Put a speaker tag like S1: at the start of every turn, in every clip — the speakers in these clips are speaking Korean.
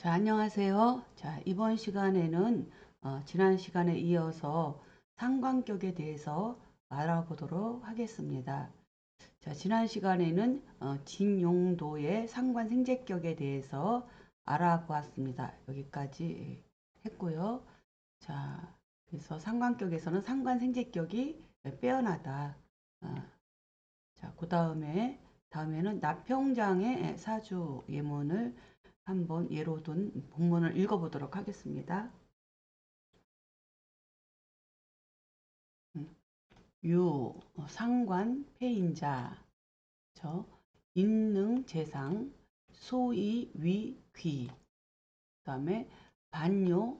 S1: 자, 안녕하세요. 자, 이번 시간에는 지난 시간에 이어서 상관격에 대해서 알아보도록 하겠습니다. 자, 지난 시간에는 진용도의 상관생제격에 대해서 알아보았습니다. 여기까지 했고요. 자, 그래서 상관격에서는 상관생제격이 빼어나다. 자, 그 다음에는 나평장의 사주 예문을 한번 예로 둔 본문을 읽어보도록 하겠습니다. 유, 상관, 폐인자, 인능, 재상, 소이, 위, 귀. 그 다음에 반요,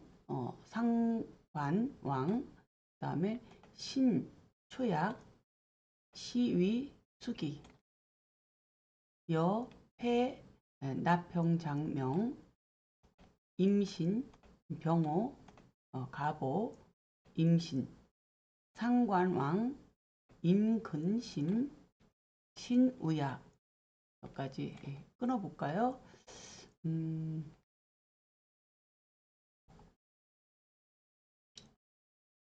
S1: 상관, 왕. 그 다음에 신, 초약, 시위, 수기. 여, 폐, 나평장명, 임신, 병호, 가보, 임신, 상관왕, 임근심, 신우약. 여기까지 끊어볼까요?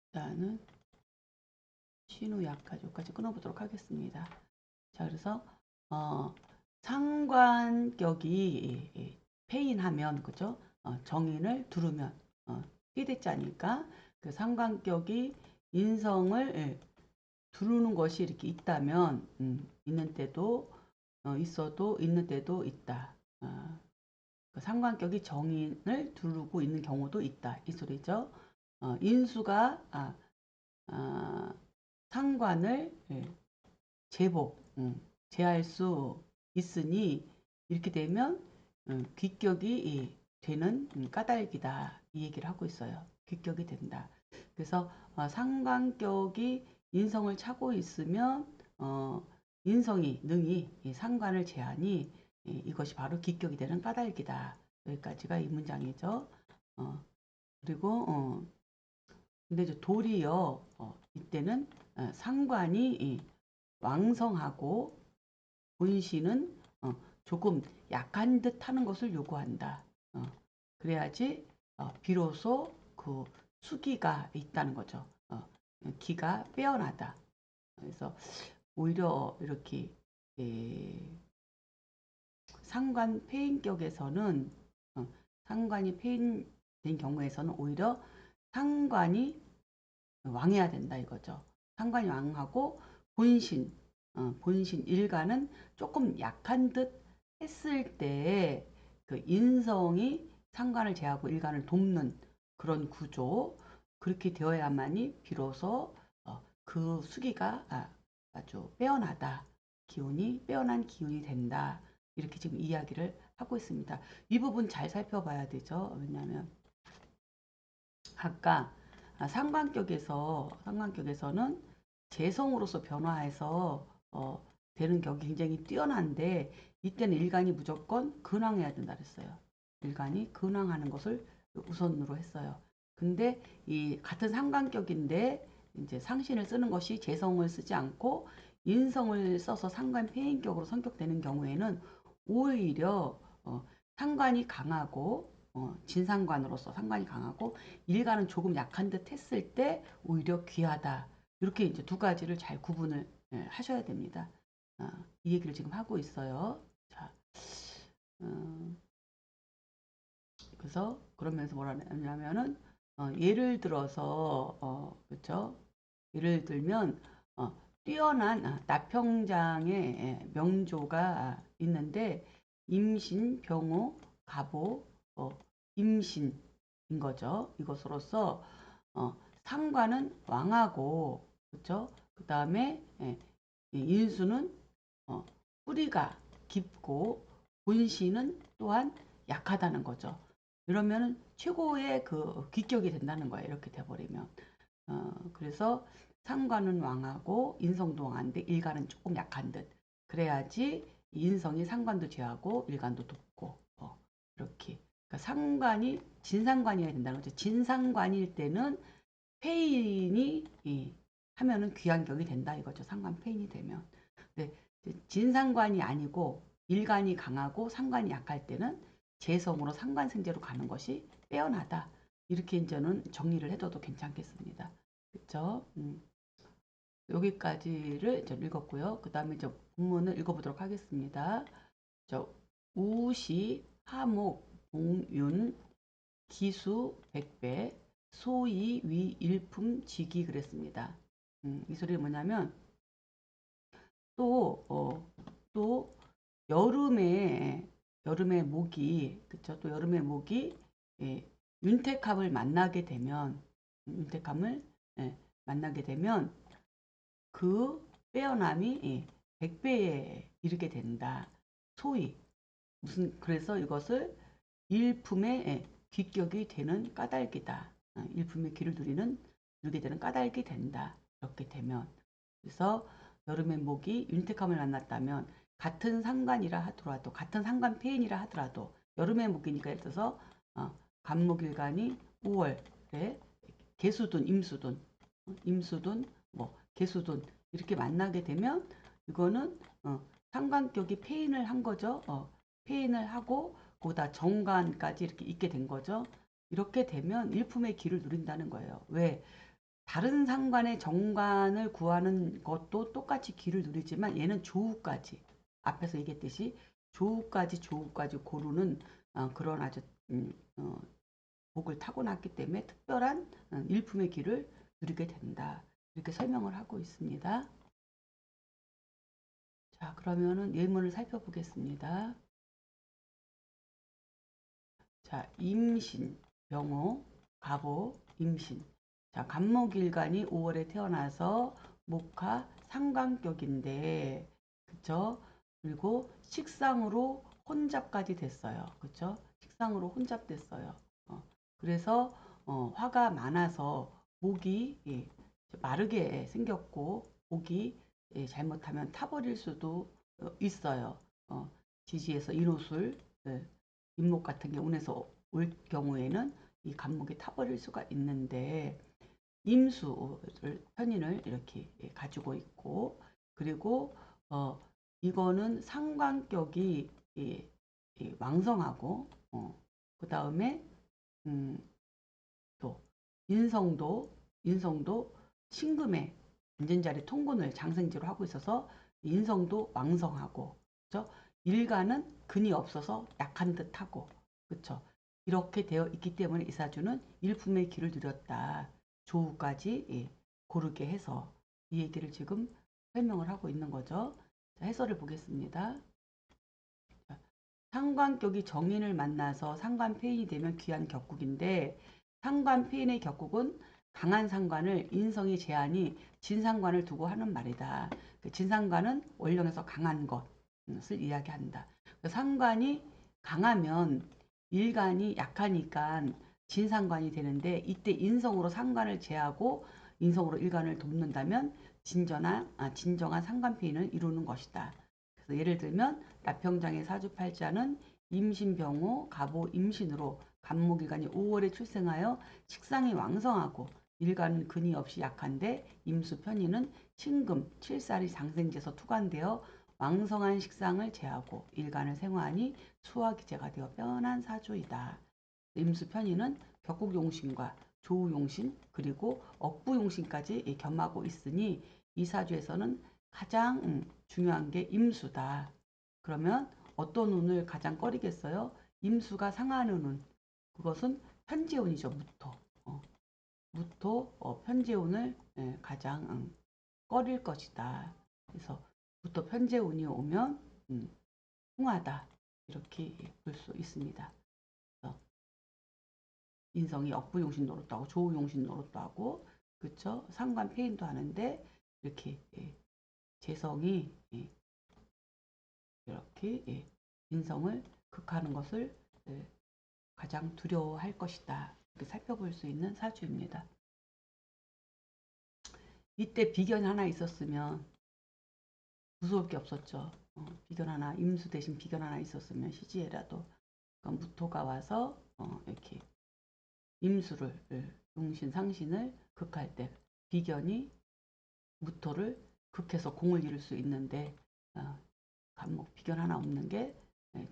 S1: 일단은 신우약까지 여기까지 끊어보도록 하겠습니다. 자, 그래서 상관격이 폐인하면, 그죠? 정인을 두르면 띠대자니까 그 상관격이 인성을 두르는 것이 이렇게 있다면 있는 때도 있어도 있는 때도 있다. 그 상관격이 정인을 두르고 있는 경우도 있다. 이 소리죠. 인수가 상관을 제복, 제할 수 있으니 이렇게 되면 귀격이 되는 까닭이다. 이 얘기를 하고 있어요. 귀격이 된다. 그래서 상관격이 인성을 차고 있으면 인성이 능히 상관을 제하니 이것이 바로 귀격이 되는 까닭이다. 여기까지가 이 문장이죠. 그리고 근데 이제 도리어 이때는 상관이 왕성하고 본신은 조금 약한 듯 하는 것을 요구한다. 그래야지 비로소 그 수기가 있다는 거죠. 기가 빼어나다. 그래서 오히려 이렇게 상관 폐인격에서는 상관이 폐인된 경우에서는 오히려 상관이 왕해야 된다 이거죠. 상관이 왕하고 본신 일간은 조금 약한 듯 했을 때 그 인성이 상관을 제하고 일간을 돕는 그런 구조, 그렇게 되어야만이 비로소 그 수기가 아주 빼어나다. 빼어난 기운이 된다. 이렇게 지금 이야기를 하고 있습니다. 이 부분 잘 살펴봐야 되죠. 왜냐하면 아까 상관격에서는 재성으로서 변화해서 되는 격이 굉장히 뛰어난데 이때는 일간이 무조건 근황해야 된다 그랬어요. 일간이 근황하는 것을 우선으로 했어요. 근데 이 같은 상관격인데 이제 상신을 쓰는 것이 재성을 쓰지 않고 인성을 써서 상관 폐인격으로 성격되는 경우에는 오히려 상관이 강하고 진상관으로서 상관이 강하고 일간은 조금 약한 듯 했을 때 오히려 귀하다. 이렇게 이제 두 가지를 잘 구분을 하셔야 됩니다. 이 얘기를 지금 하고 있어요. 자, 그래서 그러면서 뭐라 하냐면은 예를 들어서 그렇죠? 예를 들면 뛰어난 나평장의 명조가 있는데 임신, 병호, 가보, 임신인 거죠. 이것으로서 상관은 왕하고 그렇죠. 그 다음에 인수는 뿌리가 깊고 본신은 또한 약하다는 거죠. 이러면 최고의 그 귀격이 된다는 거예요. 이렇게 돼버리면. 그래서 상관은 왕하고 인성도 왕한데 일간은 조금 약한 듯. 그래야지 인성이 상관도 제하고 일간도 돕고 이렇게. 그러니까 상관이 진상관이어야 된다는 거죠. 진상관일 때는 폐인이 하면은 귀한격이 된다 이거죠. 상관 폐인이 되면. 근데 진상관이 아니고 일간이 강하고 상관이 약할 때는 재성으로 상관생제로 가는 것이 빼어나다. 이렇게 이제는 정리를 해둬도 괜찮겠습니다. 그렇죠? 여기까지를 좀 읽었고요. 그 다음에 이제 본문을 읽어보도록 하겠습니다. 우시, 하목, 봉윤, 기수, 백배, 소이, 위, 일품, 직이 그랬습니다. 이 소리 뭐냐면 또 여름에 모기, 그쵸? 또 여름에 모기, 예, 윤택함을 만나게 되면, 윤택함을 예, 만나게 되면 그 빼어남이 100배에 이르게 된다. 소위 그래서 이것을 일품의 귀격이 되는 까닭이다. 일품의 귀를 누리게 되는 까닭이 된다. 이렇게 되면 그래서 여름의 목이 윤택함을 만났다면 같은 상관이라 하더라도 같은 상관 폐인이라 하더라도 여름의 목이니까 예를 들어서 간목일간이 5월에 개수둔, 임수둔, 뭐 개수둔 이렇게 만나게 되면 이거는 상관격이 폐인을 한 거죠. 폐인을 하고 거기다 정관까지 이렇게 있게 된 거죠. 이렇게 되면 일품의 기를 누린다는 거예요. 왜? 다른 상관의 정관을 구하는 것도 똑같이 기를 누리지만 얘는 조우까지 앞에서 얘기했듯이 조우까지 고르는 그런 아주 복을 타고났기 때문에 특별한 일품의 기를 누리게 된다. 이렇게 설명을 하고 있습니다. 자, 그러면은 예문을 살펴보겠습니다. 자, 임신, 병호, 갑오, 임신. 자, 간목일간이 5월에 태어나서 목화 상관격인데, 그쵸? 그리고 식상으로 혼잡까지 됐어요. 그쵸? 식상으로 혼잡됐어요. 그래서 화가 많아서 목이 마르게 생겼고, 목이 잘못하면 타버릴 수도 있어요. 지지에서 인옷을 잇목 같은 게 운에서 올 경우에는 이 간목이 타버릴 수가 있는데 임수를 편인을 이렇게 가지고 있고 그리고 이거는 상관격이 왕성하고 그 다음에 또 인성도 신금의 안전자리 통곤을 장생지로 하고 있어서 인성도 왕성하고 그렇죠? 일간은 근이 없어서 약한 듯하고 그렇죠? 이렇게 되어 있기 때문에 이 사주는 일품의 기를 누렸다. 조우까지 고르게 해서 이 얘기를 지금 설명을 하고 있는 거죠. 자, 해설을 보겠습니다. 상관격이 정인을 만나서 상관폐인이 되면 귀한 격국인데 상관폐인의 격국은 강한 상관을 인성이 제한이 진상관을 두고 하는 말이다. 진상관은 원령에서 강한 것을 이야기한다. 상관이 강하면 일간이 약하니까 진상관이 되는데 이때 인성으로 상관을 제하고 인성으로 일간을 돕는다면 진정한 상관폐인을 이루는 것이다. 그래서 예를 들면 나평장의 사주팔자는 임신병호, 갑오, 임신으로 간목일간이 5월에 출생하여 식상이 왕성하고 일간은 근이 없이 약한데 임수편인은 신금, 칠살이 장생지에서 투관되어 왕성한 식상을 제하고 일간을 생화하니 수화기제가 되어 편한 사주이다. 임수편인은 격국용신과 조우용신 그리고 억부용신까지 겸하고 있으니 이 사주에서는 가장 중요한 게 임수다. 그러면 어떤 운을 가장 꺼리겠어요? 임수가 상하는 운. 그것은 편재운이죠. 무토 편재운을 가장 꺼릴 것이다. 그래서 무토 편재운이 오면 흥하다. 이렇게 볼 수 있습니다. 인성이 억부용신 노릇도 하고 조우용신 노릇도 하고 그쵸? 상관 폐인도 하는데 이렇게 재성이 이렇게 인성을 극하는 것을 가장 두려워할 것이다. 이렇게 살펴볼 수 있는 사주입니다. 이때 비견 하나 있었으면 무서울 게 없었죠. 비견 하나 임수 대신 비견 하나 있었으면 시지에라도 무토가 와서 이렇게 임수를 용신 상신을 극할 때 비견이 무토를 극해서 공을 이룰 수 있는데 간목 비견 하나 없는 게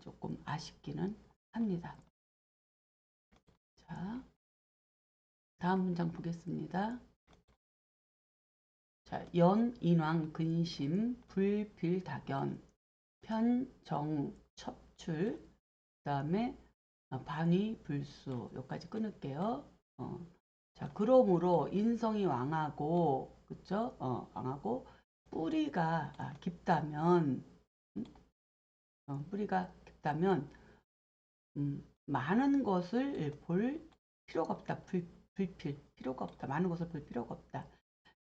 S1: 조금 아쉽기는 합니다. 자, 다음 문장 보겠습니다. 자, 연, 인왕, 근심, 불필다견, 편, 정, 첩출, 그 다음에 반위, 불수, 여기까지 끊을게요. 자, 그러므로 인성이 왕하고, 그쵸? 왕하고, 뿌리가 깊다면, 뿌리가 깊다면, 많은 것을 볼 필요가 없다. 필요가 없다. 많은 것을 볼 필요가 없다.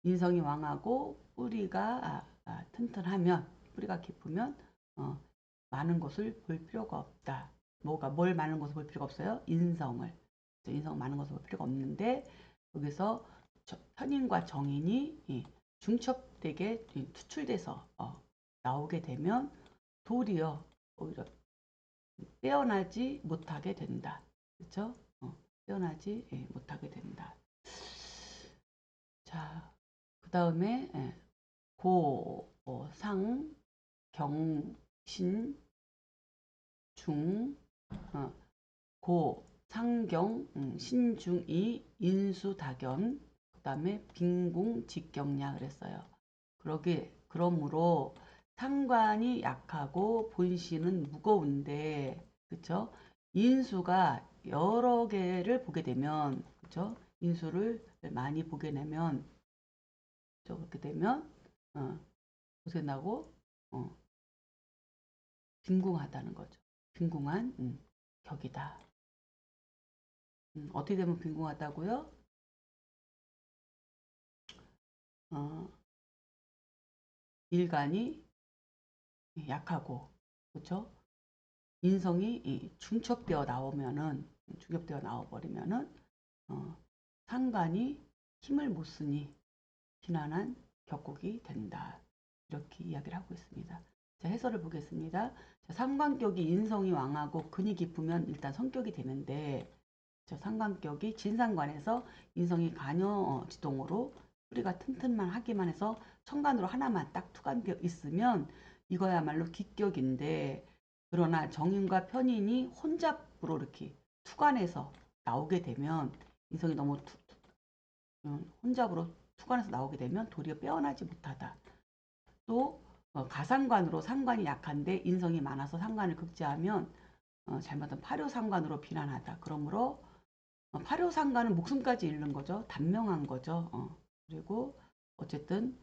S1: 인성이 왕하고 뿌리가 튼튼하면, 뿌리가 깊으면 많은 것을 볼 필요가 없다. 뭘 많은 것을 볼 필요가 없어요? 인성을. 인성 많은 것을 볼 필요가 없는데 여기서 편인과 정인이 중첩되게 투출돼서 나오게 되면 도리어 오히려 빼어나지 못하게 된다. 그렇죠? 빼어나지 못하게 된다. 자, 그 다음에 고, 상, 경, 신, 중, 고, 상경, 신중이, 인수다견, 그 다음에 빈궁, 직경냐 그랬어요. 그러므로 상관이 약하고 본신은 무거운데, 그쵸? 인수가 여러 개를 보게 되면, 그쵸? 인수를 많이 보게 되면, 그렇게 되면, 어떻게 나고, 빈궁하다는 거죠. 빈궁한 격이다. 어떻게 되면 빈궁하다고요? 일간이 약하고, 그렇죠? 인성이 중첩되어 나오면은, 중첩되어 나와버리면은 상관이 힘을 못 쓰니 비난한 격국이 된다. 이렇게 이야기를 하고 있습니다. 자, 해설을 보겠습니다. 자, 상관격이 인성이 왕하고 근이 깊으면 일단 성격이 되는데, 자, 상관격이 진상관에서 인성이 간여지동으로 뿌리가 튼튼만 하기만 해서 천간으로 하나만 딱 투관되어 있으면 이거야말로 기격인데, 그러나 정인과 편인이 혼잡으로 이렇게 투관해서 나오게 되면 인성이 너무 혼잡으로 투관해서 나오게 되면 도리어 빼어나지 못하다. 또 가상관으로 상관이 약한데 인성이 많아서 상관을 극제하면 잘못한 파묘상관으로 비난하다. 그러므로 파묘상관은 목숨까지 잃는 거죠. 단명한 거죠. 그리고 어쨌든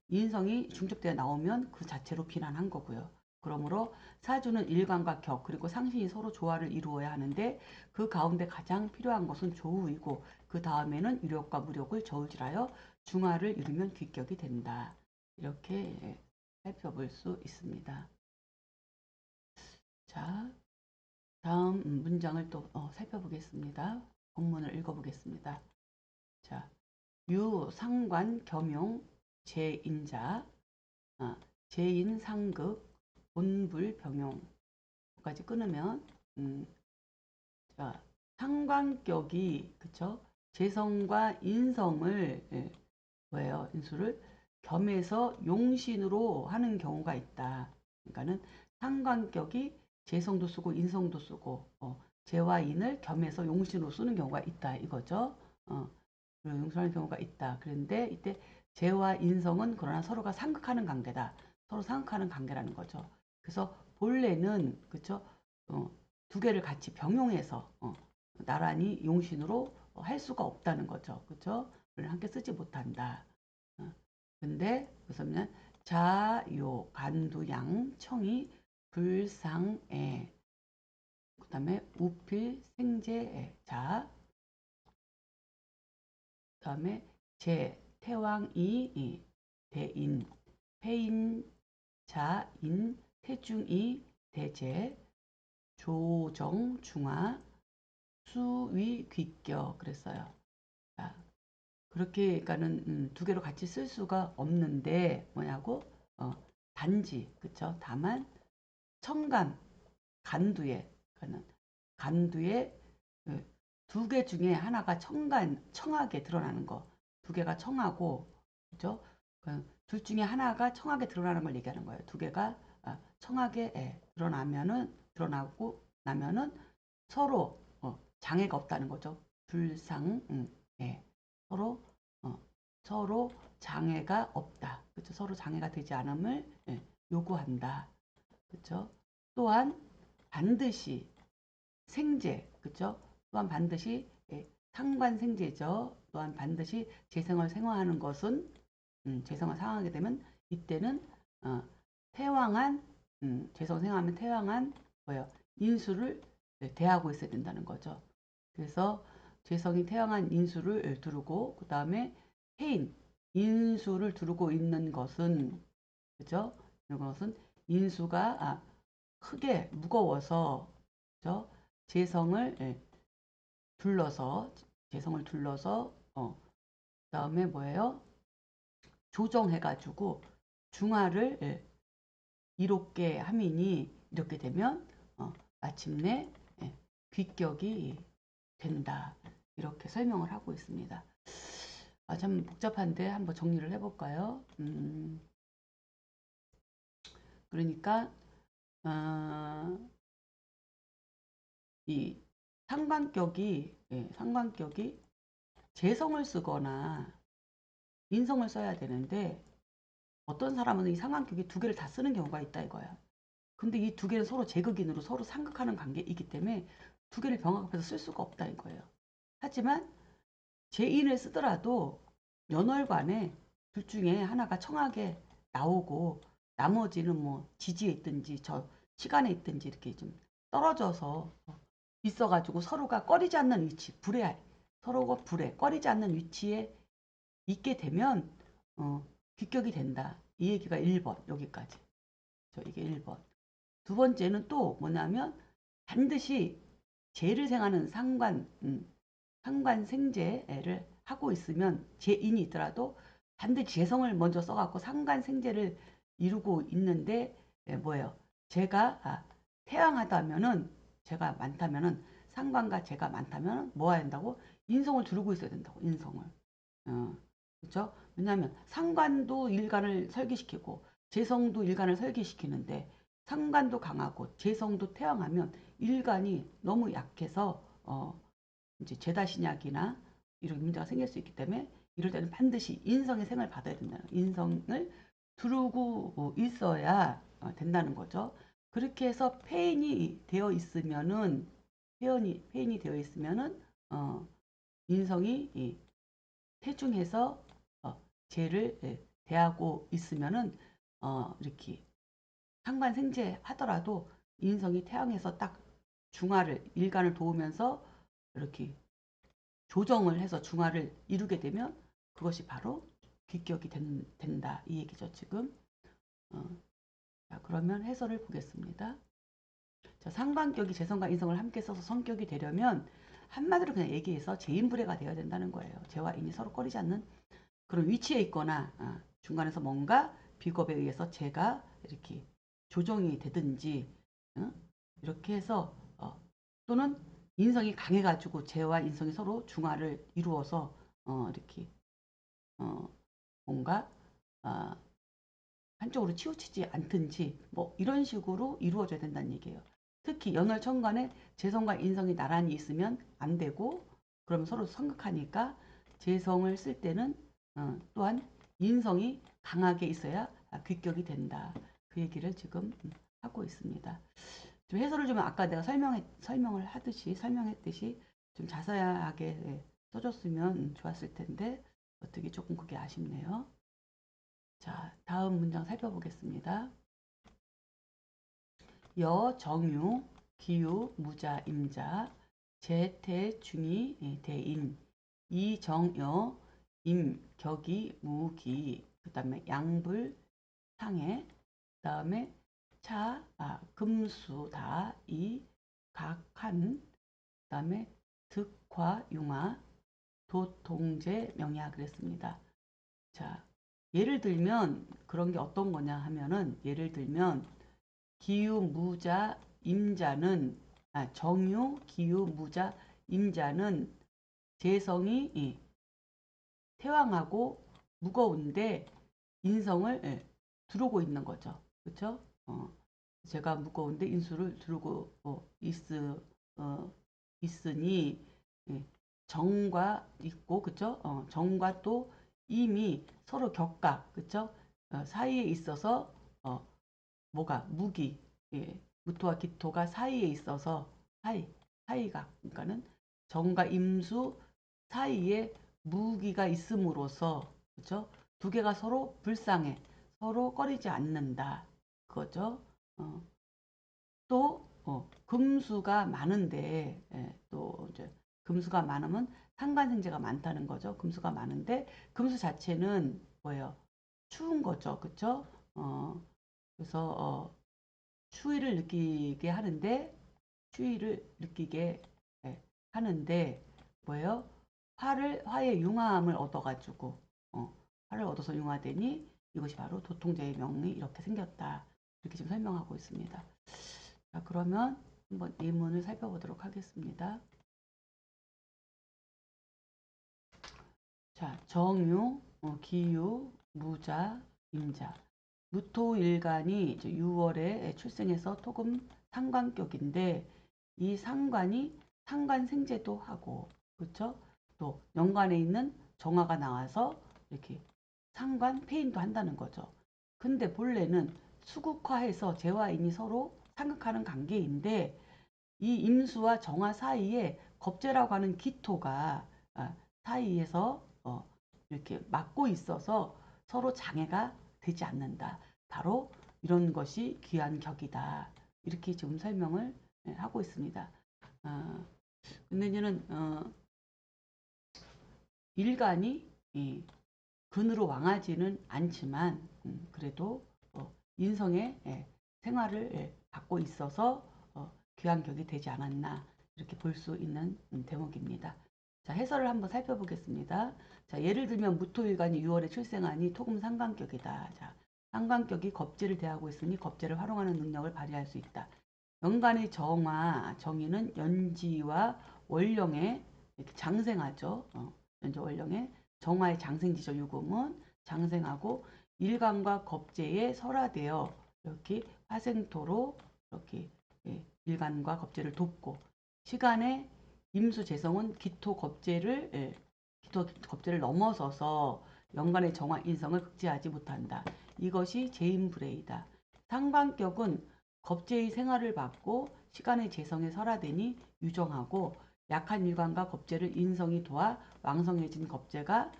S1: 인성이 중첩되어 나오면 그 자체로 비난한 거고요. 그러므로 사주는 일관과 격 그리고 상신이 서로 조화를 이루어야 하는데 그 가운데 가장 필요한 것은 조우이고 그 다음에는 유력과 무력을 저울질하여 중화를 이루면 귀격이 된다. 이렇게 살펴볼 수 있습니다. 자, 다음 문장을 또 살펴보겠습니다. 본문을 읽어보겠습니다. 자, 유, 상관, 겸용, 제인자, 제인상극, 본불, 병용까지 끊으면 자, 상관격이 그쵸? 재성과 인성을 뭐예요? 인수를 겸해서 용신으로 하는 경우가 있다. 그러니까는 상관격이 재성도 쓰고 인성도 쓰고 재와 인을 겸해서 용신으로 쓰는 경우가 있다 이거죠. 용서하는 경우가 있다. 그런데 이때 재와 인성은 그러나 서로가 상극하는 관계다. 서로 상극하는 관계라는 거죠. 그래서 본래는 그쵸? 두 개를 같이 병용해서 나란히 용신으로 할 수가 없다는 거죠. 그쵸? 함께 쓰지 못한다. 근데 그래서는 자요 간두양 청이 불상애 그 다음에 우필 생제애 자 그 다음에 제 태왕이 대인 폐인 자인 태중이 대제 조정 중화 수위 귀격 그랬어요. 자, 그렇게 그러니까는 두 개로 같이 쓸 수가 없는데 뭐냐고 단지 그쵸? 다만 청간 간두에 그러니까는 간두에 두 개 중에 하나가 청하게 드러나는 거. 두 개가 청하고, 그죠? 둘 중에 하나가 청하게 드러나는 걸 얘기하는 거예요. 두 개가 청하게 드러나고 나면은 서로 장애가 없다는 거죠. 불상, 예. 서로 어, 서로 장애가 없다. 그렇죠? 서로 장애가 되지 않음을 요구한다. 그렇죠? 또한 반드시 생재, 그렇죠? 또한 반드시 상관생재죠. 또한 반드시 재성을 생화하는 것은 재성을 상하게 되면 이때는 태왕한 재성 생하면 태왕한 뭐예요? 인수를 대하고 있어야 된다는 거죠. 그래서 재성이 태왕한 인수를 두르고 그 다음에 해인 인수를 두르고 있는 것은 그죠? 이것은 인수가 크게 무거워서 그죠? 재성을 둘러서 재성을 둘러서 그다음에 뭐예요? 조정해가지고 중화를 이롭게 함이니 이렇게 되면 마침내 귀격이 된다. 이렇게 설명을 하고 있습니다. 참 복잡한데 한번 정리를 해볼까요? 그러니까 이 상관격이 재성을 쓰거나 인성을 써야 되는데 어떤 사람은 이 상관격이 두 개를 다 쓰는 경우가 있다 이거야. 근데 이 두 개는 서로 제극인으로 서로 상극하는 관계이기 때문에 두 개를 병합해서 쓸 수가 없다 이거예요. 하지만 제인을 쓰더라도 연월관에 둘 중에 하나가 청하게 나오고 나머지는 뭐 지지에 있든지 저 시간에 있든지 이렇게 좀 떨어져서 있어가지고 서로가 꺼리지 않는 위치, 서로가 불에 꺼리지 않는 위치에 있게 되면 귀격이 된다. 이 얘기가 1번 여기까지. 이게 1번. 두 번째는 또 뭐냐면 반드시 재를 생하는 상관생재를 하고 있으면 재인이 있더라도 반드시 재성을 먼저 써갖고 상관생재를 이루고 있는데 뭐예요? 제가 태양하다면은 제가 많다면은 상관과 제가 많다면 뭐 해야 된다고? 인성을 두르고 있어야 된다고. 인성을. 그렇죠? 왜냐하면 상관도 일간을 설계시키고 재성도 일간을 설계시키는데 상관도 강하고 재성도 태양하면 일간이 너무 약해서 이제 죄다신약이나 이런 문제가 생길 수 있기 때문에 이럴 때는 반드시 인성의 생을 받아야 된다는 인성을 두르고 있어야 된다는 거죠. 그렇게 해서 폐인이 되어 있으면은 폐인이 되어 있으면은 인성이 태중해서 죄를 대하고 있으면은 이렇게 상관생재 하더라도 인성이 태양에서 딱 중화를 일간을 도우면서 이렇게 조정을 해서 중화를 이루게 되면 그것이 바로 귀격이 된다 이 얘기죠 지금. 자 그러면 해설을 보겠습니다. 자, 상관격이 재성과 인성을 함께 써서 성격이 되려면 한마디로 그냥 얘기해서 재인불해가 되어야 된다는 거예요. 재와 인이 서로 꺼리지 않는 그런 위치에 있거나 중간에서 뭔가 비겁에 의해서 재가 이렇게 조정이 되든지 이렇게 해서 또는 인성이 강해가지고 재와 인성이 서로 중화를 이루어서 이렇게 뭔가 한쪽으로 치우치지 않든지 뭐 이런 식으로 이루어져야 된다는 얘기예요. 특히 연월천간에 재성과 인성이 나란히 있으면 안 되고 그러면 서로 성극하니까 재성을 쓸 때는 또한 인성이 강하게 있어야 귀격이 된다. 그 얘기를 지금 하고 있습니다. 좀 해설을 좀 아까 내가 설명했듯이 좀 자세하게 써줬으면 좋았을 텐데 어떻게 조금 그게 아쉽네요. 자, 다음 문장 살펴보겠습니다. 여, 정유, 기유, 무자, 임자, 재태, 중이, 대인, 이정여, 임, 격이, 무기, 그 다음에 양불, 상해, 그 다음에 차, 금수, 다, 이, 각한, 그 다음에 득화, 융화, 도통제, 명야 그랬습니다. 자, 예를 들면 그런 게 어떤 거냐 하면은 예를 들면 기유, 무자, 임자는 정유, 기유, 무자, 임자는 재성이 태왕하고 무거운데 인성을 두르고 있는 거죠. 그렇죠? 제가 무거운데 인수를 두르고 있으니 예, 정과 있고 그쵸? 정과 또 임이 서로 격각 그쵸? 사이에 있어서 뭐가 무기 예, 무토와 기토가 사이에 있어서 사이가 그러니까는 정과 임수 사이에 무기가 있음으로써 그죠? 두 개가 서로 불상해 서로 꺼리지 않는다 그거죠. 어, 또 금수가 많은데 또 이제 금수가 많으면 상관생재가 많다는 거죠. 금수가 많은데 금수 자체는 뭐예요? 추운 거죠. 그쵸? 그래서 추위를 느끼게 하는데 추위를 느끼게 예, 하는데 뭐예요? 화의 융화함을 얻어가지고 화를 얻어서 융화되니 이것이 바로 도통제의 명리 이렇게 생겼다. 이렇게 지금 설명하고 있습니다. 자, 그러면 한번 예문을 살펴보도록 하겠습니다. 자, 정유, 기유, 무자, 임자. 무토일간이 이제 6월에 출생해서 토금 상관격인데 이 상관이 상관생제도 하고 그렇죠? 또 연간에 있는 정화가 나와서 이렇게 상관 폐인도 한다는 거죠. 근데 본래는 수국화해서 재화인이 서로 상극하는 관계인데 이 임수와 정화 사이에 겁재라고 하는 기토가 사이에서 이렇게 막고 있어서 서로 장애가 되지 않는다. 바로 이런 것이 귀한 격이다. 이렇게 지금 설명을 하고 있습니다. 근데 이제는 일간이 근으로 왕하지는 않지만 그래도 인성의 생활을 받고 있어서 귀한 격이 되지 않았나 이렇게 볼 수 있는 대목입니다. 자, 해설을 한번 살펴보겠습니다. 자, 예를 들면 무토일간이 6월에 출생하니 토금 상관격이다. 자, 상관격이 겁재를 대하고 있으니 겁재를 활용하는 능력을 발휘할 수 있다. 연간의 정의는 연지와 월령에 이렇게 장생하죠. 연지 월령에 정화의 장생지죠. 유금은 장생하고 일간과 겁재에 설화되어 이렇게 화생토로 이렇게 일간과 겁재를 돕고 시간에 임수재성은 기토 겁재를 넘어서서 연간의 정화 인성을 극제하지 못한다. 이것이 제인불의이다. 상관격은 겁재의 생활을 받고 시간의 재성에 설화되니 유정하고 약한 일관과 겁재를 인성이 도와 왕성해진 겁재가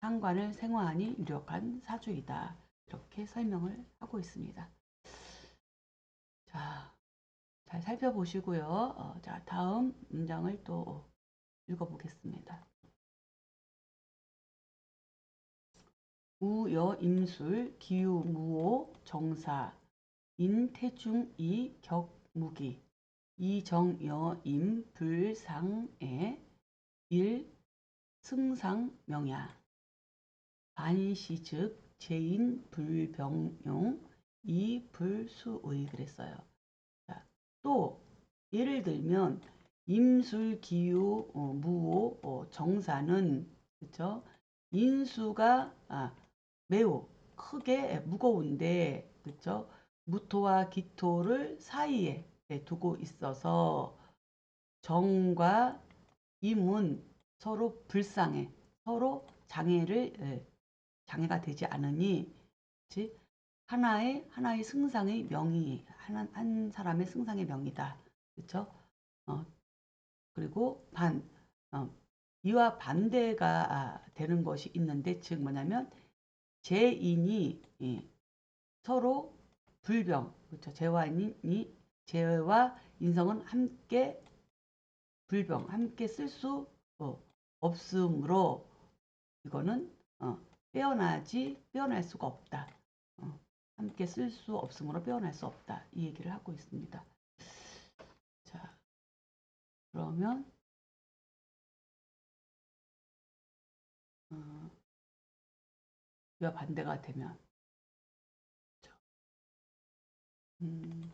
S1: 상관을 생화하니 유력한 사주이다. 이렇게 설명을 하고 있습니다. 자, 잘 살펴보시고요. 자, 다음 문장을 또 읽어보겠습니다. 우여 임술 기유 무오 정사 인태중이 격무기 이정여임 불상에 일 승상명야 반시즉 제인 불병용 이불수의 그랬어요. 자, 또 예를 들면 임술 기유 무오 정사는 그쵸? 인수가 매우 크게 무거운데 그쵸? 무토와 기토를 사이에 두고 있어서 정과 임은 서로 불상해 서로 장애가 되지 않으니 그치? 하나의 승상의 명의 한 사람의 승상의 명이다. 그렇죠? 그리고 이와 반대가 되는 것이 있는데 즉 뭐냐면 재인이 서로 불병 그렇죠? 재와 인성은 함께 불병 함께 쓸 수 없으므로 이거는 빼어날 수가 없다. 함께 쓸 수 없으므로 빼어날 수 없다. 이 얘기를 하고 있습니다. 자, 그러면 이와 반대가 되면 음,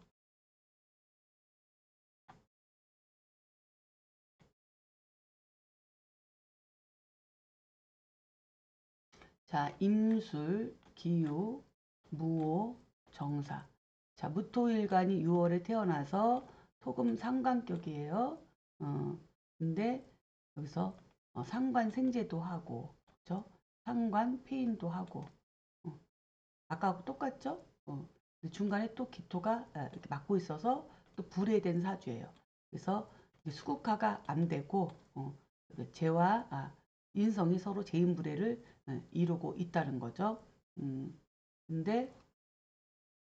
S1: 자, 임술, 기유, 무오, 정사. 자, 무토일간이 6월에 태어나서 토금 상관격이에요. 어, 근데 여기서 상관 생제도 하고, 그죠? 상관 폐인도 하고, 어, 아까하고 똑같죠? 근데 중간에 또 기토가 이렇게 막고 있어서 또 불해된 사주예요. 그래서 수국화가 안 되고, 재와 인성이 서로 재인불해를 이루고 있다는 거죠. 근데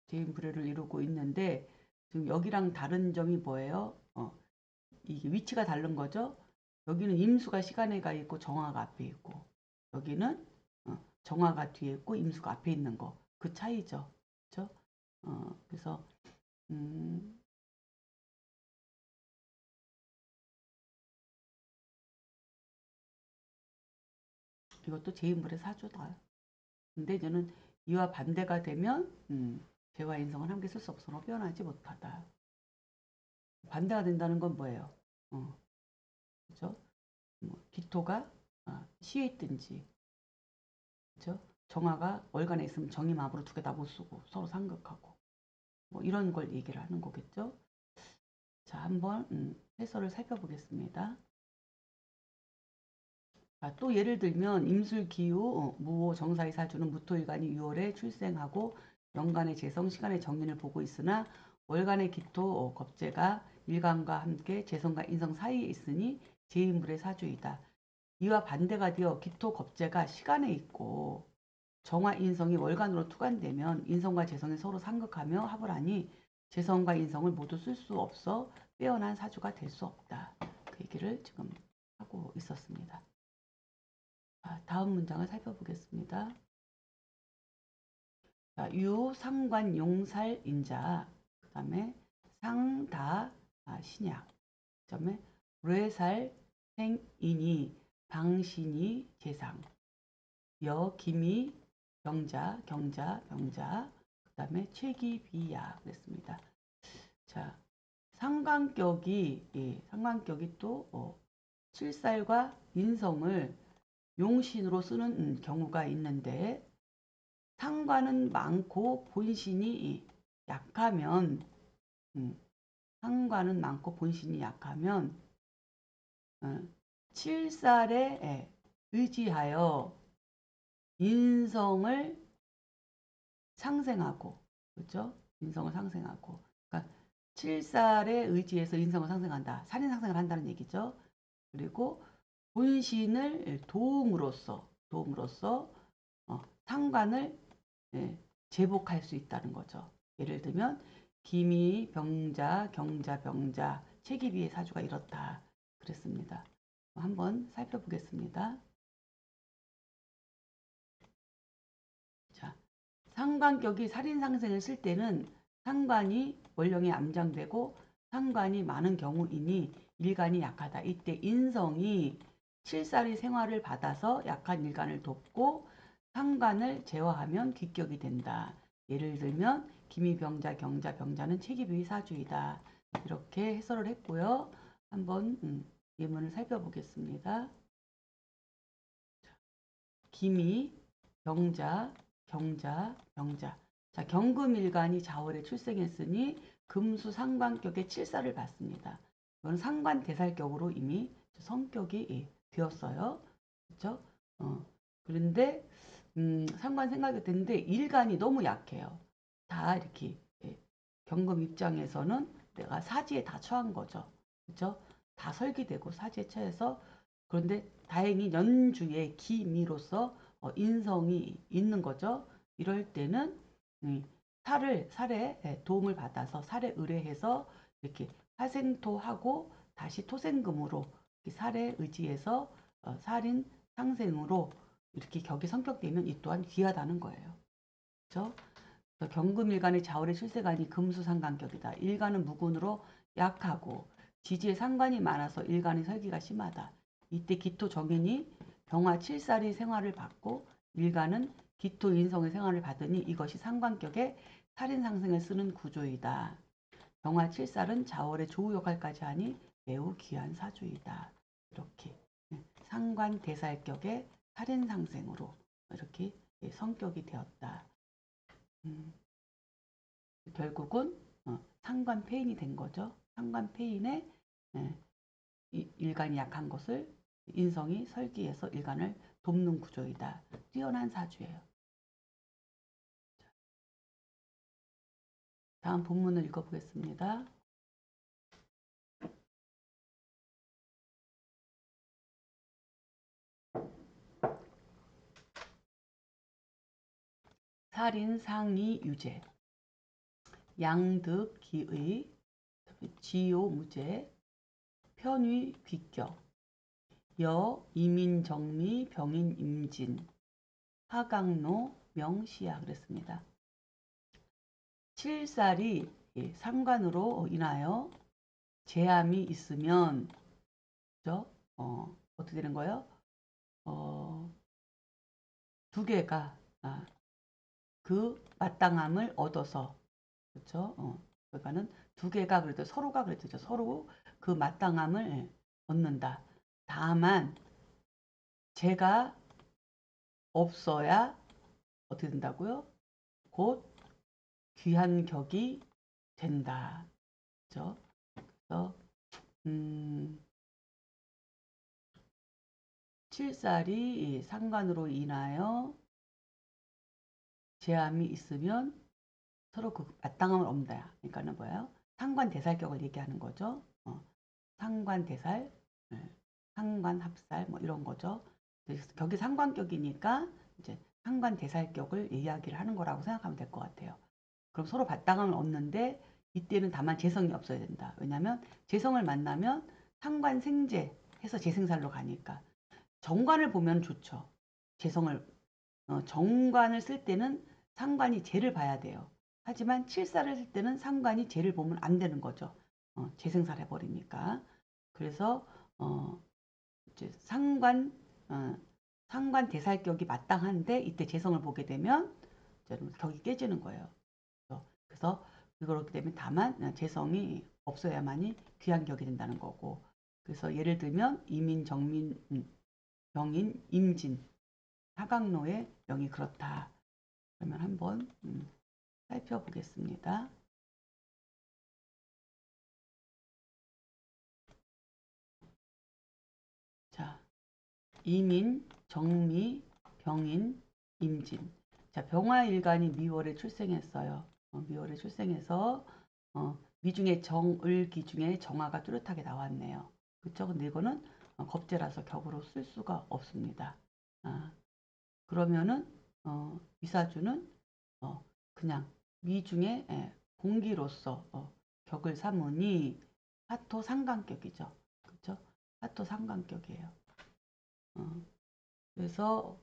S1: 재인불해를 이루고 있는데 지금 여기랑 다른 점이 뭐예요? 이게 위치가 다른 거죠. 여기는 임수가 시간에 가 있고 정화가 앞에 있고 여기는 정화가 뒤에 있고 임수가 앞에 있는 거. 그 차이죠. 그렇죠? 그래서 음, 이것도 제인불의 사주다. 근데 저는 이와 반대가 되면 재와 인성은 함께 쓸 수 없으므로 표현하지 못하다. 반대가 된다는 건 뭐예요? 그죠? 기토가 시에 있든지, 그죠? 정화가 월간에 있으면 정이 마음으로 두 개 다 못 쓰고 서로 상극하고 뭐 이런 걸 얘기를 하는 거겠죠. 자, 한번 해설을 살펴보겠습니다. 자, 또 예를 들면 임술기후 무호 정사의 사주는 무토일간이 6월에 출생하고 연간의 재성 시간의 정인을 보고 있으나 월간의 기토 겁재가 일간과 함께 재성과 인성 사이에 있으니 제인불의 사주이다. 이와 반대가 되어 기토 겁재가 시간에 있고 정화 인성이 월간으로 투관되면 인성과 재성이 서로 상극하며 합을 하니 재성과 인성을 모두 쓸 수 없어 빼어난 사주가 될 수 없다. 그 얘기를 지금 하고 있었습니다. 다음 문장을 살펴보겠습니다. 자, 유, 상관, 용살, 인자, 그 다음에 상다, 신약, 그 다음에 뢰살, 생인이, 방신이, 재상, 여, 기미, 병자, 경자, 병자, 그 다음에 최기, 비야 그랬습니다. 자, 상관격이, 상관격이 또 칠살과 인성을 용신으로 쓰는 경우가 있는데 상관은 많고 본신이 약하면 상관은 많고 본신이 약하면 칠살에 의지하여 인성을 상생하고 그렇죠? 인성을 상생하고 그러니까 칠살에 의지해서 인성을 상생한다. 살인 상생을 한다는 얘기죠. 그리고 본신을 도움으로써 상관을 제복할 수 있다는 거죠. 예를 들면 기미, 병자, 경자, 병자, 체기비의 사주가 이렇다. 그랬습니다. 한번 살펴보겠습니다. 자, 상관격이 살인상생을 쓸 때는 상관이 원령에 암장되고 상관이 많은 경우이니 일간이 약하다. 이때 인성이 칠살이 생활을 받아서 약한 일간을 돕고 상관을 제어하면 기격이 된다. 예를 들면 기미병자, 경자, 병자는 체기비의 사주이다. 이렇게 해설을 했고요. 한번 예문을 살펴보겠습니다. 기미, 병자, 경자, 병자. 자, 경금일간이 자월에 출생했으니 금수 상관격의 칠사를 받습니다. 이건 상관대살격으로 이미 성격이 되었어요. 그렇죠? 그런데 상관 생각이 됐는데 일간이 너무 약해요. 다 이렇게 경금 입장에서는 내가 사지에 다 처한 거죠. 그렇죠? 다 설기되고 사지에 처해서 그런데 다행히 연주의 기미로서 인성이 있는 거죠. 이럴 때는 살에 도움을 받아서 살에 의뢰해서 이렇게 화생토하고 다시 토생금으로 살에 의지해서 살인 상생으로 이렇게 격이 성격되면 이 또한 귀하다는 거예요. 그렇죠? 경금일간의 자월의 출세간이 금수상관격이다. 일간은 무군으로 약하고 지지에 상관이 많아서 일간의 설기가 심하다. 이때 기토 정인이 병화 칠살이 생활을 받고 일간은 기토 인성의 생활을 받으니 이것이 상관격의 살인상승을 쓰는 구조이다. 병화 칠살은 자월의 조우 역할까지 하니 매우 귀한 사주이다. 이렇게 상관 대살격의 살인상생으로 이렇게 성격이 되었다. 결국은 상관 폐인이 된 거죠. 상관 폐인의 일간이 약한 것을 인성이 설기해서 일간을 돕는 구조이다. 뛰어난 사주예요. 다음 본문을 읽어보겠습니다. 살인 상이 유재, 양득 기의, 지요 무재, 편위 귀격, 여 이민 정미 병인 임진, 하강로 명시야 그랬습니다. 칠살이 상관으로 인하여 재함이 있으면 그죠? 어떻게 되는 거예요? 두 개가 그 마땅함을 얻어서 그렇죠? 그러니까는 두 개가 그래도 서로가 그랬죠. 서로 그 마땅함을 얻는다. 다만 제가 없어야 어떻게 된다고요? 곧 귀한 격이 된다. 그렇죠? 그래서 칠살이 상관으로 인하여 제함이 있으면 서로 그 마땅함을 얻는다. 그러니까는 뭐예요? 상관대살격을 얘기하는 거죠. 상관대살, 상관합살 뭐 이런 거죠. 격이 상관격이니까 이제 상관대살격을 이야기를 하는 거라고 생각하면 될 것 같아요. 그럼 서로 마땅함을 얻는데 이때는 다만 재성이 없어야 된다. 왜냐하면 재성을 만나면 상관생재 해서 재생살로 가니까 정관을 보면 좋죠. 재성을 정관을 쓸 때는 상관이 재를 봐야 돼요. 하지만 칠사를 쓸 때는 상관이 재를 보면 안 되는 거죠. 재생살 해버리니까. 그래서 이제 상관 대살격이 마땅한데 이때 재성을 보게 되면 격이 깨지는 거예요. 그래서 그렇게 되면 다만 재성이 없어야만이 귀한 격이 된다는 거고. 그래서 예를 들면 이민, 정민, 병인, 임진, 하강로의 명이 그렇다. 그러면 한번 살펴보겠습니다. 자, 이민, 정미, 병인, 임진. 자, 병화일간이 미월에 출생했어요. 미월에 출생해서 미중에 정을기 중에 정화가 뚜렷하게 나왔네요. 그쵸? 근데 이거는 겁재라서 격으로 쓸 수가 없습니다. 그러면은 이사주는 그냥 미중에 공기로서 격을 삼으니 화토 상관격이죠. 그렇죠? 화토 상관격이에요. 그래서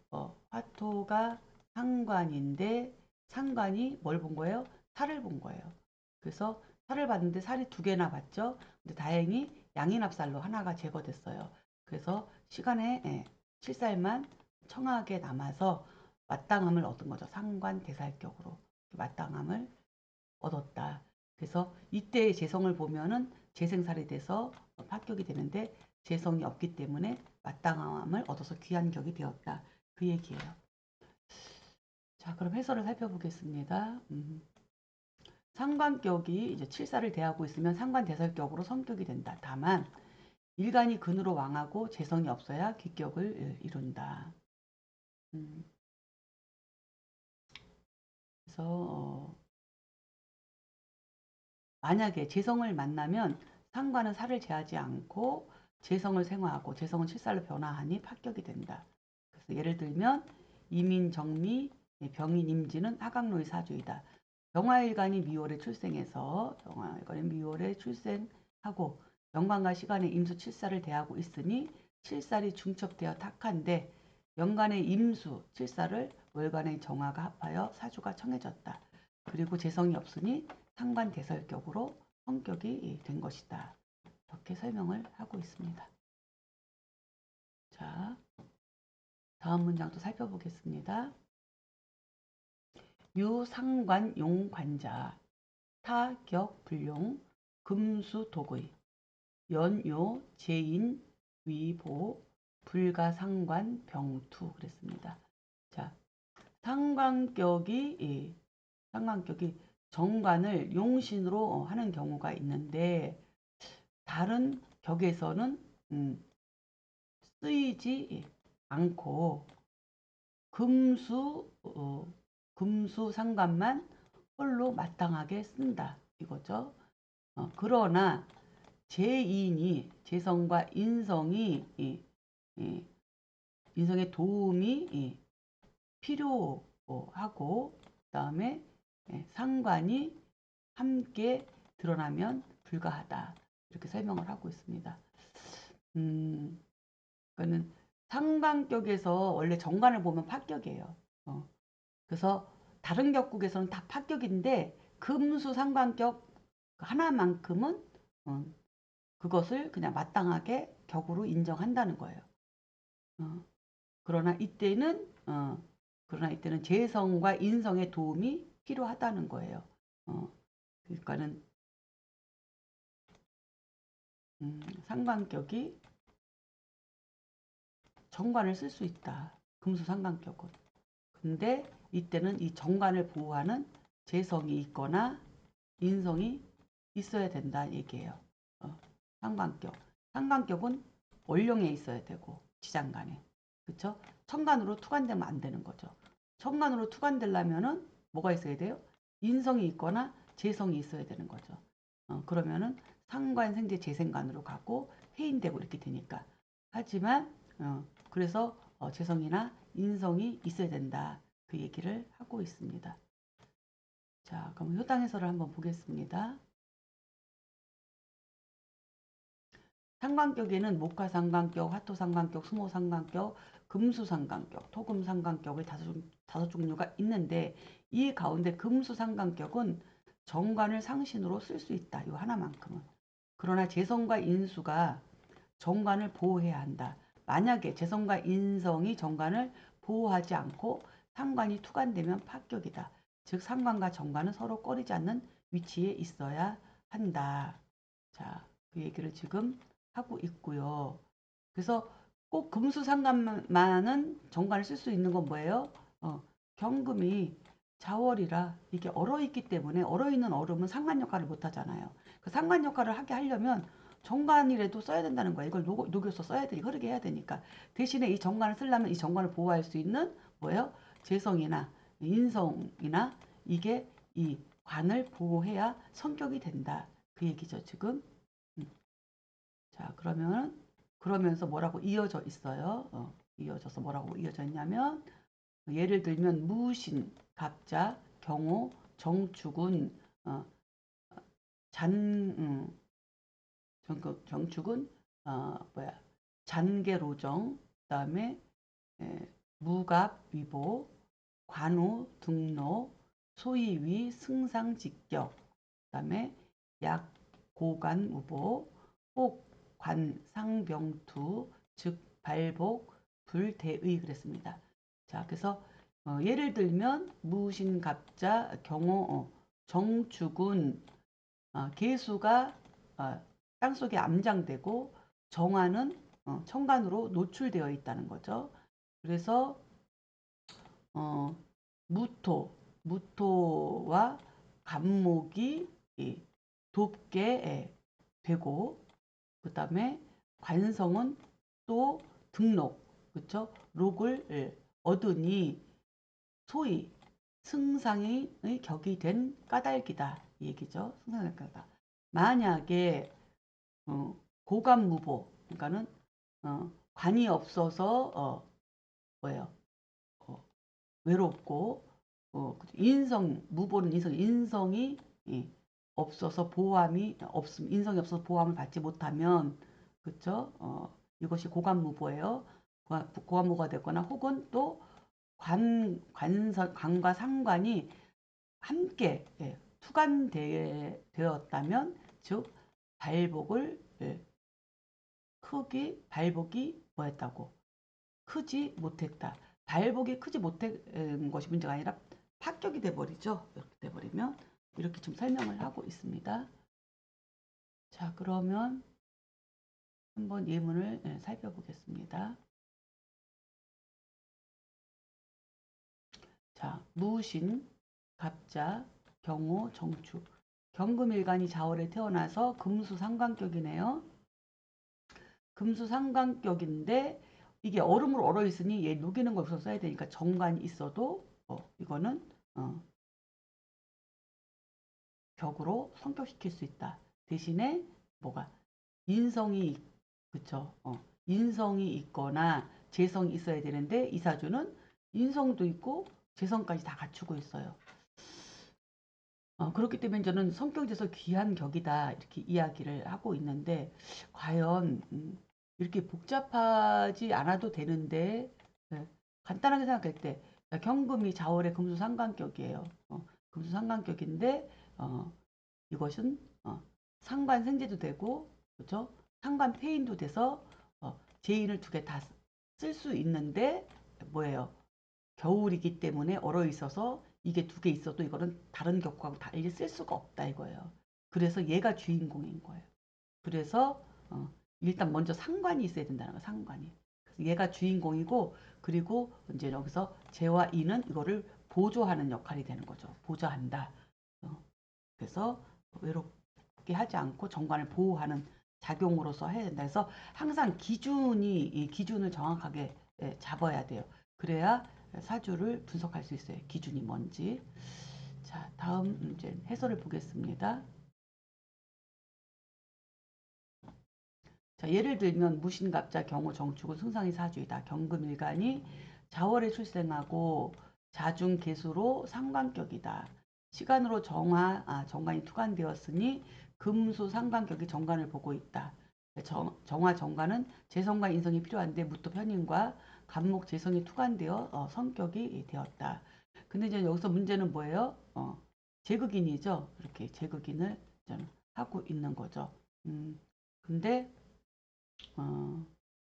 S1: 화토가 상관인데 상관이 뭘 본 거예요? 살을 본 거예요. 그래서 살을 봤는데 살이 두 개나 봤죠. 근데 다행히 양인합살로 하나가 제거됐어요. 그래서 시간에 칠살만 청하게 남아서 마땅함을 얻은 거죠. 상관대살격으로 마땅함을 얻었다. 그래서 이때의 재성을 보면은 재생살이 돼서 합격이 되는데 재성이 없기 때문에 마땅함을 얻어서 귀한 격이 되었다. 그 얘기예요. 자, 그럼 해설을 살펴보겠습니다. 상관격이 이제 칠사를 대하고 있으면 상관대설격으로 성격이 된다. 다만 일간이 근으로 왕하고 재성이 없어야 귀격을 이룬다. 그래서 만약에 재성을 만나면 상관은 살을 제하지 않고 재성을 생화하고 재성은 칠살로 변화하니 합격이 된다. 그래서 예를 들면 이민, 정미, 병인, 임진은 하강로의 사주이다. 병화일간이 미월에 출생해서 병화일간이 미월에 출생하고 연간과 시간에 임수 칠살을 대하고 있으니 칠살이 중첩되어 탁한데 연간의 임수 칠살을 월간의 정화가 합하여 사주가 청해졌다. 그리고 재성이 없으니 상관대설격으로 성격이 된 것이다. 이렇게 설명을 하고 있습니다. 자, 다음 문장도 살펴보겠습니다. 유상관용관자 타격불용 금수독의 연요 제인 위보 불가상관 병투 그랬습니다. 자, 상관격이 정관을 용신으로 하는 경우가 있는데 다른 격에서는 쓰이지 않고 금수 상관만 홀로 마땅하게 쓴다 이거죠. 그러나 제인이 재성과 인성이 인성의 도움이 필요하고 그다음에 상관이 함께 드러나면 불가하다 이렇게 설명을 하고 있습니다. 그러니까는 상관격에서 원래 정관을 보면 파격이에요. 그래서 다른 격국에서는 다 파격인데 금수 상관격 하나만큼은 그것을 그냥 마땅하게 격으로 인정한다는 거예요. 그러나 이때는 재성과 인성의 도움이 필요하다는 거예요. 그러니까는 상관격이 정관을 쓸 수 있다. 금수 상관격은. 근데 이때는 이 정관을 보호하는 재성이 있거나 인성이 있어야 된다 얘기예요. 상관격. 상관격은 원령에 있어야 되고 지장간에. 그쵸? 천간으로 투관되면 안 되는 거죠. 천간으로 투관되려면은 뭐가 있어야 돼요? 인성이 있거나 재성이 있어야 되는 거죠. 그러면은 상관, 생재, 재생관으로 가고 해인되고 이렇게 되니까. 하지만 그래서 재성이나 인성이 있어야 된다. 그 얘기를 하고 있습니다. 자, 그럼 효당 해설을 한번 보겠습니다. 상관격에는 목화상관격, 화토상관격, 수모상관격, 금수상관격, 토금상관격의 다섯 종류가 있는데 이 가운데 금수상관격은 정관을 상신으로 쓸 수 있다. 이 하나만큼은. 그러나 재성과 인수가 정관을 보호해야 한다. 만약에 재성과 인성이 정관을 보호하지 않고 상관이 투관되면 파격이다. 즉 상관과 정관은 서로 꺼리지 않는 위치에 있어야 한다. 자, 그 얘기를 지금 하고 있고요. 그래서 꼭 금수상관만은 정관을 쓸 수 있는 건 뭐예요? 경금이 자월이라 이게 얼어있기 때문에 얼어있는 얼음은 상관 역할을 못 하잖아요. 그 상관 역할을 하게 하려면 정관이라도 써야 된다는 거예요. 이걸 녹여서 써야 돼. 흐르게 해야 되니까. 대신에 이 정관을 쓰려면 이 정관을 보호할 수 있는 뭐예요? 재성이나 인성이나 이게 이 관을 보호해야 성격이 된다. 그 얘기죠, 지금. 자, 그러면서 뭐라고 이어져 있어요? 이어져서 뭐라고 이어져 있냐면 예를 들면 무신, 갑자, 경호, 정축은 정축은 잔계로정, 그다음에 무갑, 위보, 관우, 등록, 소위위, 승상직격, 그다음에 약, 고간, 우보, 혹, 관, 상병투, 즉 발복, 불대의 그랬습니다. 자, 그래서 예를 들면 무신갑자, 경호, 정축은 계수가 땅속에 암장되고 정화는 천간으로 노출되어 있다는 거죠. 그래서 무토와 간목이 돕게 되고 그 다음에 관성은 또 등록 그쵸? 록을 얻으니 소위 승상의 격이 된 까닭이다 이 얘기죠. 승상의 까닭. 만약에 고관무보 그러니까는 관이 없어서 뭐예요? 외롭고 무보는 인성이 없어서 보함이 없음 인성이 없어서 보함을 받지 못하면 그쵸? 이것이 고관무보예요. 고관무가 되거나 혹은 또 관과 상관이 함께 투관되었다면 즉 발복이 뭐였다고 크지 못했다. 발복이 크지 못한 것이 문제가 아니라 파격이 돼버리죠. 이렇게 돼버리면 이렇게 좀 설명을 하고 있습니다. 자, 그러면 한번 예문을 살펴보겠습니다. 자, 무신, 갑자, 경호, 정축. 경금일간이 자월에 태어나서 금수 상관격이네요. 금수 상관격인데 이게 얼음으로 얼어 있으니 얘 녹이는 걸 우선 써야 되니까 정관이 있어도 이거는 격으로 성격시킬 수 있다. 대신에 뭐가 인성이 그쵸? 인성이 있거나 재성이 있어야 되는데 이사주는 인성도 있고 재성까지 다 갖추고 있어요. 그렇기 때문에 저는 성격에서 귀한 격이다 이렇게 이야기를 하고 있는데 과연 이렇게 복잡하지 않아도 되는데 네, 간단하게 생각할 때 경금이 자월의 금수 상관격이에요. 금수 상관격인데 이것은 상관 생재도 되고 그렇죠? 상관 폐인도 돼서 재인을 두 개 다 쓸 수 있는데 뭐예요? 겨울이기 때문에 얼어 있어서 이게 두 개 있어도 이거는 다른 격과하고 달리 쓸 수가 없다 이거예요. 그래서 얘가 주인공인 거예요. 그래서 일단 먼저 상관이 있어야 된다는 거예요. 상관이. 그래서 얘가 주인공이고 그리고 이제 여기서 재와 인은 이거를 보조하는 역할이 되는 거죠. 보조한다. 그래서 외롭게 하지 않고 정관을 보호하는 작용으로서 해야 된다. 그래서 항상 이 기준을 정확하게 잡아야 돼요. 그래야 사주를 분석할 수 있어요. 기준이 뭔지. 자, 다음 이제 해설을 보겠습니다. 자, 예를 들면 무신갑자 경호 정축은 승상이 사주이다. 경금일간이 자월에 출생하고 자중개수로 상관격이다. 시간으로 정관이 투관되었으니 금수 상관격이 정관을 보고 있다. 정화 정관은 재성과 인성이 필요한데 무토 편인과 간목 재성이 투관되어 성격이 되었다. 근데 이제 여기서 문제는 뭐예요? 제극인이죠. 이렇게 제극인을 하고 있는 거죠. 근데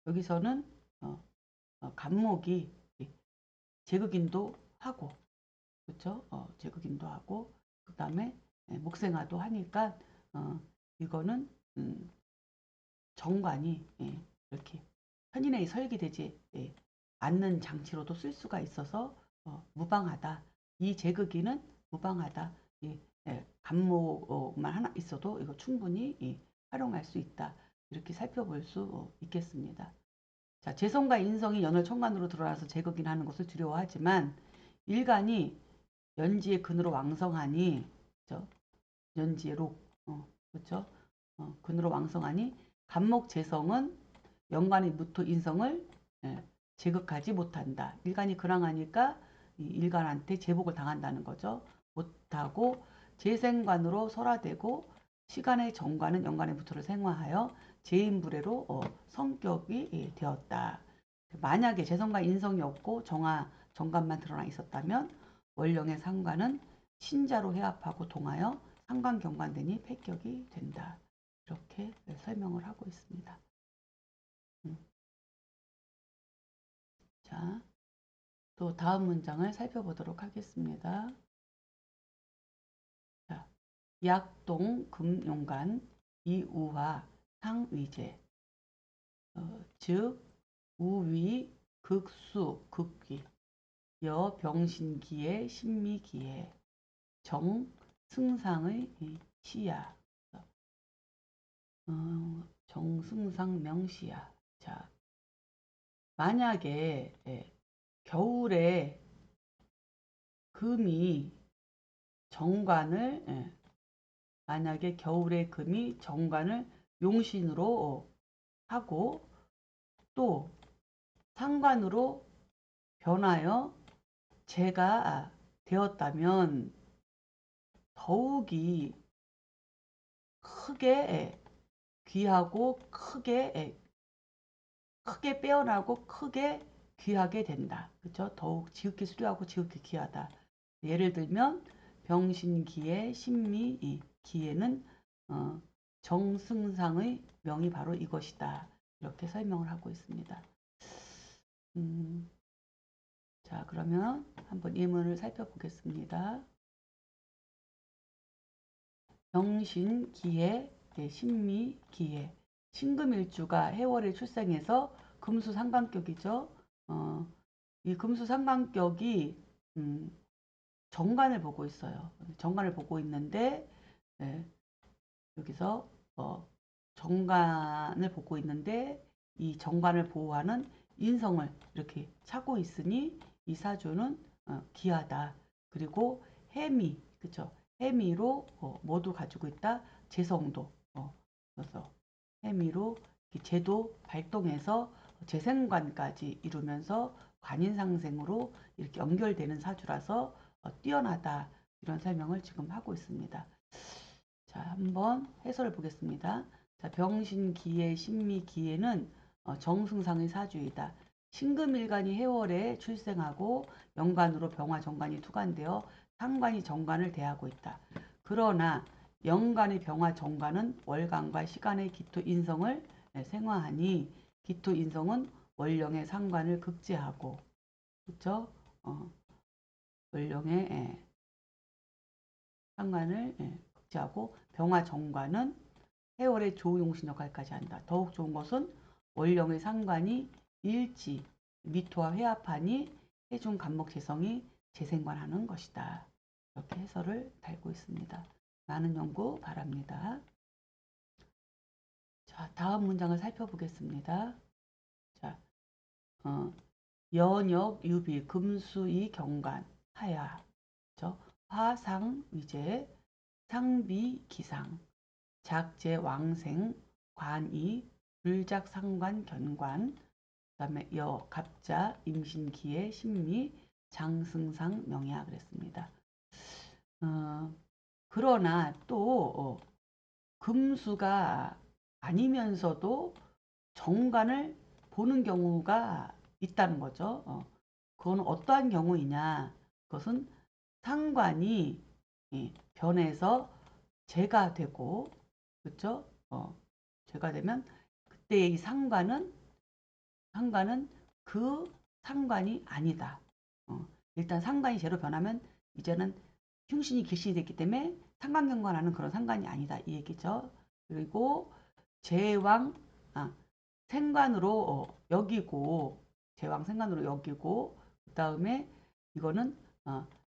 S1: 여기서는 간목이 제극인도 하고 그렇죠? 제극인도 하고 그 다음에 목생화도 하니까 이거는 정관이 이렇게 편인에 설계되지 않는 장치로도 쓸 수가 있어서 무방하다. 이 제극인은 무방하다. 간목만 하나 있어도 이거 충분히 활용할 수 있다. 이렇게 살펴볼 수 있겠습니다. 자, 재성과 인성이 연월 천간으로 드러나서 제거긴 하는 것을 두려워하지만 일간이 연지의 근으로 왕성하니 그렇죠? 연지의 록 그렇죠? 근으로 왕성하니 간목 재성은 연간의 무토 인성을 제극하지 못한다. 일간이 근황하니까 일간한테 제복을 당한다는 거죠. 못하고 재생관으로 설화되고 시간의 정관은 연간의 무토를 생화하여 재인불회로 성격이 되었다. 만약에 재성과 인성이 없고 정관만 드러나 있었다면 월령의 상관은 신자로 해합하고 동하여 상관경관되니 폐격이 된다. 이렇게 설명을 하고 있습니다. 자, 또 다음 문장을 살펴보도록 하겠습니다. 자, 약동 금용간 이우화 상위제 즉 우위 극수 극기 여병신기의 신미기의 정승상의 시야 정승상 명시야. 자, 만약에 겨울에 금이 정관을 만약에 겨울에 금이 정관을 용신으로 하고 또 상관으로 변하여 재가 되었다면 더욱이 크게 귀하고 크게 빼어나고 크게 귀하게 된다. 그렇죠? 더욱 지극히 수려하고 지극히 귀하다. 예를 들면 병신기의 신미 기에는 정승상의 명이 바로 이것이다. 이렇게 설명을 하고 있습니다. 자, 그러면 한번 예문을 살펴보겠습니다. 병신기의 신미기의 신금일주가 해월에 출생해서 금수 상관격이죠. 이 금수 상관격이 정관을 보고 있어요. 정관을 보고 있는데 여기서 정관을 보고 있는데 이 정관을 보호하는 인성을 이렇게 차고 있으니 이 사주는 귀하다. 그리고 해미, 그쵸? 해미로 모두 가지고 있다. 재성도. 그래서 해미로 제도 발동해서 재생관까지 이루면서 관인상생으로 이렇게 연결되는 사주라서 뛰어나다. 이런 설명을 지금 하고 있습니다. 자, 한번 해설을 보겠습니다. 자, 병신기의 신미기에는 정승상의 사주이다. 신금일간이 해월에 출생하고 연간으로 병화정관이 투관되어 상관이 정관을 대하고 있다. 그러나 연간의 병화정관은 월간과 시간의 기토인성을 생화하니 기토인성은 월령의 상관을 극제하고, 그렇죠? 월령의 상관을 극제하고 병화정관은 해월의 조용신 역할까지 한다. 더욱 좋은 것은 월령의 상관이 일지, 미토와 회합하니 해중 간목재성이 재생관하는 것이다. 이렇게 해설을 달고 있습니다. 많은 연구 바랍니다. 자, 다음 문장을 살펴보겠습니다. 자, 연역, 유비, 금수이, 경관, 하야, 화상, 위재, 상비, 기상, 작재, 왕생, 관이, 불작, 상관, 견관, 그 다음에 여, 갑자, 임신, 기해, 신미, 장승상, 명야 그랬습니다. 그러나 또 금수가 아니면서도 정관을 보는 경우가 있다는 거죠. 그건 어떠한 경우이냐? 그것은 상관이 변해서 재가 되고, 그렇죠? 재가 되면 그때 이 상관은 그 상관이 아니다. 일단 상관이 재로 변하면 이제는 흉신이 길신이 됐기 때문에 상관경관하는 그런 상관이 아니다 이 얘기죠. 그리고 제왕 생관으로 여기고 제왕 생관으로 여기고 그 다음에 이거는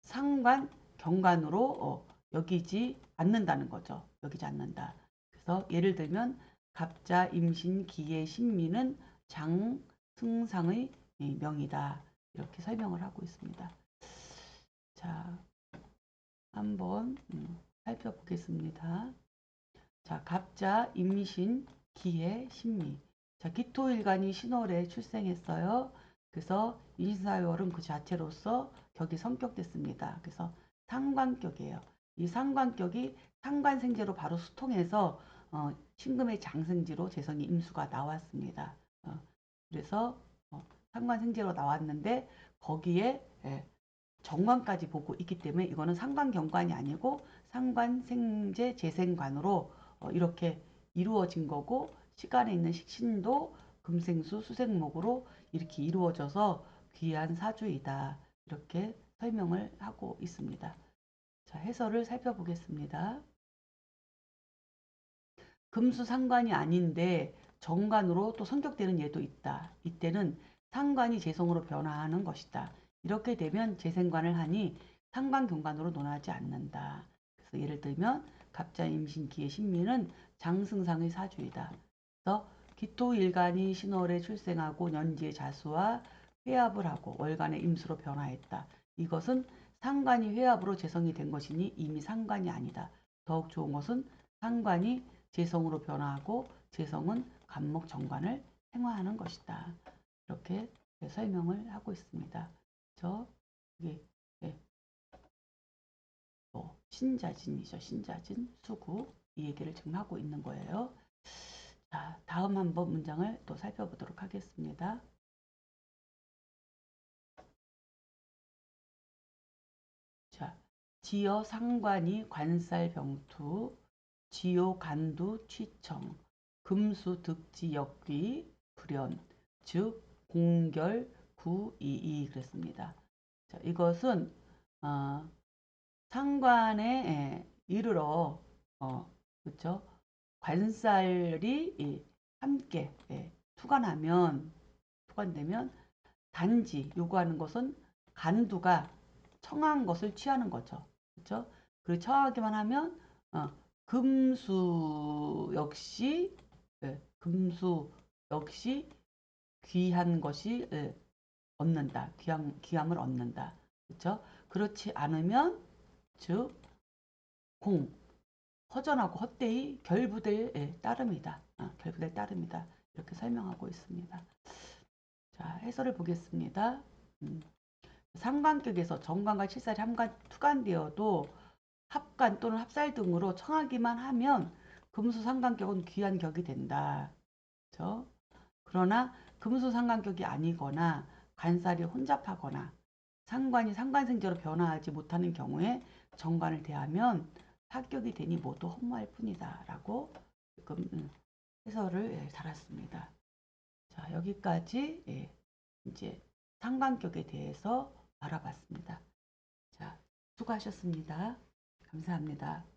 S1: 상관 경관으로 여기지 않는다는 거죠. 여기지 않는다. 그래서 예를 들면 갑자 임신 기의 신미는 장승상의 명이다. 이렇게 설명을 하고 있습니다. 자, 한번 살펴보겠습니다. 자, 갑자, 임신, 기해, 신미. 자, 기토일간이 신월에 출생했어요. 그래서 인사월은 그 자체로서 격이 성격됐습니다. 그래서 상관격이에요. 이 상관격이 상관생제로 바로 수통해서 신금의 장생지로 재성이 임수가 나왔습니다. 그래서 상관생제로 나왔는데 거기에 정관까지 보고 있기 때문에 이거는 상관경관이 아니고 상관생제 재생관으로 이렇게 이루어진 거고 시간에 있는 식신도 금생수 수생목으로 이렇게 이루어져서 귀한 사주이다. 이렇게 설명을 하고 있습니다. 자, 해설을 살펴보겠습니다. 금수 상관이 아닌데 정관으로 또 성격되는 예도 있다. 이때는 상관이 재성으로 변화하는 것이다. 이렇게 되면 재생관을 하니 상관경관으로 논하지 않는다. 그래서 예를 들면 갑자 임신기의 신미는 장승상의 사주이다. 그래서 기토일간이 신월에 출생하고 년지의 자수와 회합을 하고 월간의 임수로 변화했다. 이것은 상관이 회합으로 재성이 된 것이니 이미 상관이 아니다. 더욱 좋은 것은 상관이 재성으로 변화하고 재성은 간목 정관을 생화하는 것이다. 이렇게 설명을 하고 있습니다. 이게 신자진이죠. 신자진, 수구 이 얘기를 지금 하고 있는 거예요. 자, 다음 한번 문장을 또 살펴보도록 하겠습니다. 자, 지어 상관이 관살병투, 지요 간두 취청, 금수 득지 역귀 불연, 즉 공결 구이이 그랬습니다. 자, 이것은 상관에 이르러 그렇죠? 관살이 함께 투관되면 단지 요구하는 것은 간두가 청한 것을 취하는 거죠. 그렇죠? 그리고 청하기만 하면 금수 역시 금수 역시 귀한 것이 얻는다. 귀함을 얻는다. 그렇죠? 그렇지 않으면 즉 공, 허전하고 헛되이 결부될 따름이다. 결부될 따름이다. 이렇게 설명하고 있습니다. 자, 해설을 보겠습니다. 상관격에서 정관과 칠살이 투관되어도 합관 또는 합살 등으로 청하기만 하면 금수 상관격은 귀한 격이 된다. 그렇죠? 그러나 금수 상관격이 아니거나 간살이 혼잡하거나 상관이 상관생제로 변화하지 못하는 경우에 정관을 대하면 합격이 되니 모두 허무할 뿐이다. 라고 지금 해설을 달았습니다. 자, 여기까지 이제 상관격에 대해서 알아봤습니다. 자, 수고하셨습니다. 감사합니다.